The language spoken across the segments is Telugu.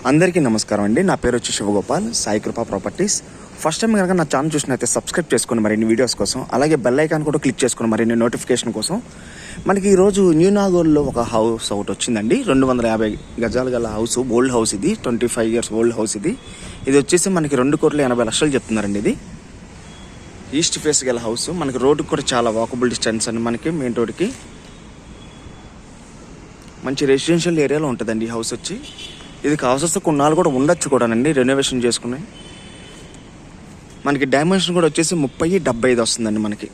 అందరికీ నమస్కారం అండి. నా పేరు వచ్చి శివగోపాల్, సాయి కృపా ప్రాపర్టీస్. ఫస్ట్ టైం కనుక నా ఛానల్ చూసినైతే సబ్స్క్రైబ్ చేసుకుని మరిన్ని వీడియోస్ కోసం, అలాగే బెల్ ఐకాన్ కూడా క్లిక్ చేసుకుని మరిన్ని నోటిఫికేషన్ కోసం. మనకి ఈరోజు న్యూ నాగోల్లో ఒక హౌస్ ఒకటి వచ్చిందండి. 250 గజాలు గల హౌస్, ఓల్డ్ హౌస్ ఇది, 25 years ఓల్డ్ హౌస్ ఇది. ఇది వచ్చేసి మనకి 2,80,00,000 చెప్తున్నారండి. ఇది ఈస్ట్ ఫేస్ గల హౌస్. మనకి రోడ్డుకి కూడా చాలా వాకబుల్ డిస్టెన్స్ అండి. మనకి మెయిన్ రోడ్డుకి మంచి రెసిడెన్షియల్ ఏరియాలో ఉంటుందండి ఈ హౌస్ వచ్చి. ఇది కావాల్సి కొన్నాళ్ళు కూడా ఉండొచ్చు కూడానండి, రెనోవేషన్ చేసుకుని. మనకి డైమెన్షన్ కూడా వచ్చేసి 30-75 వస్తుందండి మనకి.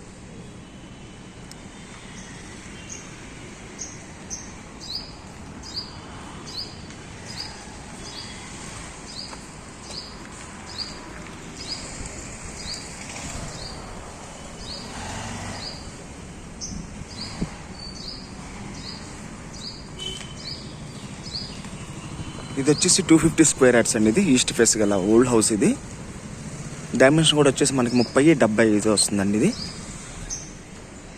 ఇది వచ్చేసి 250 square yards అండి. ఇది ఈస్ట్ ఫేస్ గల ఓల్డ్ హౌస్. ఇది డైమెన్షన్ కూడా వచ్చేసి మనకి 30-75 వస్తుందండి. ఇది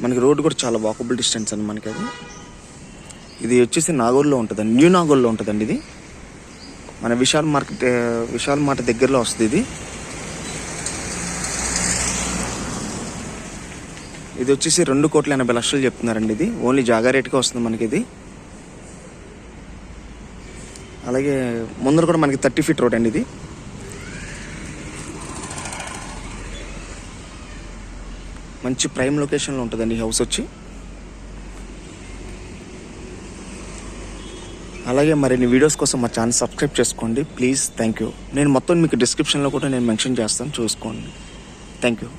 మనకి రోడ్డు కూడా చాలా వాకబుల్ డిస్టెన్స్ అండి మనకి. అది ఇది వచ్చేసి నాగోల్లో ఉంటుందండి, న్యూ నాగోల్లో ఉంటుందండి. ఇది మన విశాల్ మార్ట్ దగ్గరలో వస్తుంది. ఇది వచ్చేసి 2,80,00,000 చెప్తున్నారండి. ఇది ఓన్లీ జాగా రేట్గా వస్తుంది మనకి. ఇది అలాగే ముందర కూడా మనకి 30 feet రోడ్ అండి. ఇది మంచి ప్రైమ్ లొకేషన్లో ఉంటుందండి ఈ హౌస్ వచ్చి. అలాగే మరిన్ని వీడియోస్ కోసం మా ఛానల్ సబ్స్క్రైబ్ చేసుకోండి ప్లీజ్. Thank you. నేను మొత్తం మీకు డిస్క్రిప్షన్లో కూడా నేను మెన్షన్ చేస్తాను, చూసుకోండి. Thank you.